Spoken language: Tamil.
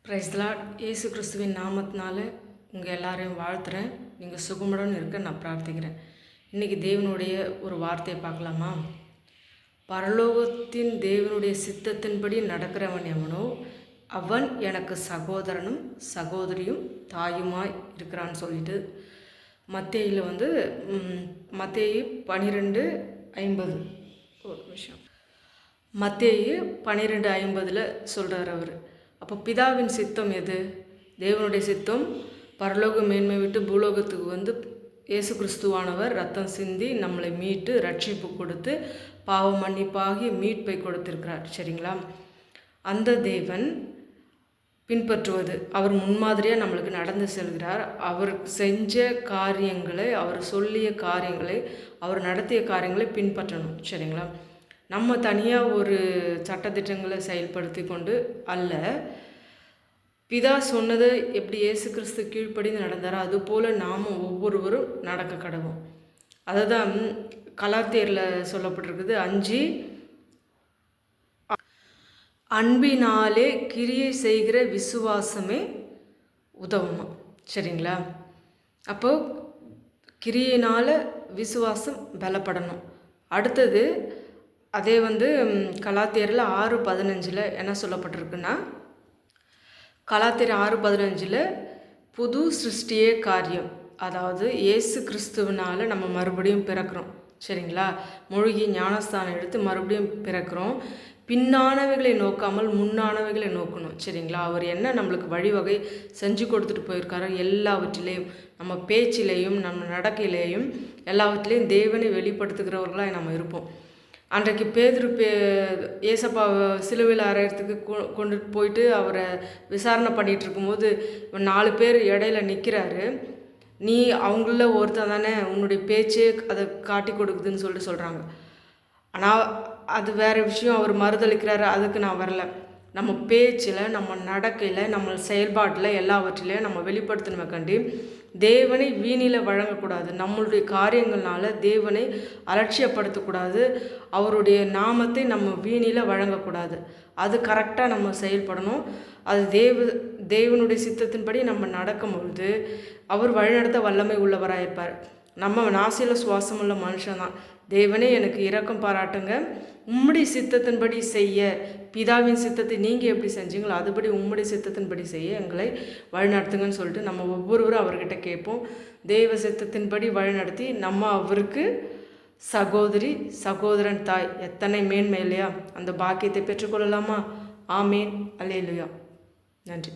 Praise the Lord. இயேசு கிறிஸ்துவின் நாமத்தினால உங்கள் எல்லாரையும் வாழ்த்துறேன். நீங்கள் சுகமுடன் இருக்க நான் பிரார்த்திக்கிறேன். இன்றைக்கி தேவனுடைய ஒரு வார்த்தையை பார்க்கலாமா? பரலோகத்தின் தேவனுடைய சித்தத்தின்படி நடக்கிறவன் எவனோ அவன் எனக்கு சகோதரனும் சகோதரியும் தாயுமாய் இருக்கிறான்னு சொல்லிட்டு மத்தேயில மத்தேயு 12:50 ஒரு நிமிஷம் மத்தேயு 12:50 சொல்கிறார் அவர். அப்போ பிதாவின் சித்தம் எது? தேவனுடைய சித்தம் பரலோக மேன்மை விட்டு பூலோகத்துக்கு இயேசு கிறிஸ்துவானவர் ரத்தம் சிந்தி நம்மளை மீட்டு ரட்சிப்பு கொடுத்து பாவ மன்னிப்பாகி மீட்பை கொடுத்திருக்கிறார். சரிங்களா? அந்த தேவன் பின்பற்றுவது, அவர் முன்மாதிரியாக நம்மளுக்கு நடந்து செல்கிறார். அவர் செஞ்ச காரியங்களை, அவர் சொல்லிய காரியங்களை, அவர் நடத்திய காரியங்களை பின்பற்றணும். சரிங்களா? நம்ம தனியாக ஒரு சட்டத்திட்டங்களை செயல்படுத்தி கொண்டு அல்ல, பிதா சொன்னதை எப்படி இயேசு கிறிஸ்து கீழ்ப்படிந்து நடந்தாரோ அதுபோல் நாம் ஒவ்வொருவரும் நடக்க கடவோம். அதுதான் கலாத்தியரில் சொல்லப்பட்டிருக்குது 5 அன்பினாலே கிரியை செய்கிற விசுவாசமே உதவுமா. சரிங்களா? அப்போது கிரியினால் விசுவாசம் பலப்படணும். அடுத்தது அதே கலாத்தியரில் 6:15 என்ன சொல்லப்பட்டிருக்குன்னா, கலாத்தியர் 6:15 புது சிருஷ்டியே காரியம். அதாவது இயேசு கிறிஸ்துவனால் நம்ம மறுபடியும் பிறக்கிறோம். சரிங்களா? மூழ்கி ஞானஸ்தானம் எடுத்து மறுபடியும் பிறக்கிறோம். பின்னானவைகளை நோக்காமல் முன்னானவைகளை நோக்கணும். சரிங்களா? அவர் என்ன நம்மளுக்கு வழிவகை செஞ்சு கொடுத்துட்டு போயிருக்காரோ எல்லாவற்றிலையும், நம்ம பேச்சிலையும் நம்ம நடக்கையிலையும் எல்லாவற்றிலையும் தேவனை வெளிப்படுத்துகிறவர்களாக நம்ம இருப்போம். அன்றைக்கு பேதுரு ஏசப்பா சிலுவையில் அறையிறதுக்கு கொண்டு போயிட்டு அவரை விசாரணை பண்ணிகிட்டு இருக்கும்போது 4 பேர் இடையில நிற்கிறாரு. நீ அவங்கள ஒருத்தன் தானே, உன்னுடைய பேச்சே அதை காட்டி கொடுக்குதுன்னு சொல்கிறாங்க. ஆனால் அது வேறு விஷயம். அவர் மறுதளிக்கிறாரு. அதுக்கு நான் வரல. நம்ம பேச்சில், நம்ம நடக்கையில், நம்ம செயல்பாட்டில் எல்லாவற்றிலையும் நம்ம வெளிப்படுத்தணுமே கண்டி தேவனை வீணில் வழங்கக்கூடாது. நம்மளுடைய காரியங்கள்னால தேவனை அலட்சியப்படுத்தக்கூடாது. அவருடைய நாமத்தை நம்ம வீணில் வழங்கக்கூடாது. அது கரெக்டாக நம்ம செயல்படணும். அது தேவனுடைய சித்தத்தின்படி நம்ம நடக்கும் பொழுது அவர் வழிநடத்த வல்லமை உள்ளவராக இருப்பார். நம்ம நாசியில் சுவாசமுள்ள மனுஷன்தான். தேவனே எனக்கு இரக்கம் பாராட்டுங்க, உம்முடைய சித்தத்தின்படி செய்ய, பிதாவின் சித்தத்தை நீங்கள் எப்படி செஞ்சீங்களோ அதுபடி உம்முடைய சித்தத்தின்படி செய்ய எங்களை வழிநடத்துங்கன்னு சொல்லிட்டு நம்ம ஒவ்வொருவரும் அவர்கிட்ட கேட்போம். தெய்வ சித்தத்தின்படி வழிநடத்தி நம்ம அவருக்கு சகோதரி சகோதரன் தாய். எத்தனை மேன்மை இல்லையா? அந்த பாக்கியத்தை பெற்றுக்கொள்ளலாமா? ஆமேன். அல்லேலூயா. நன்றி.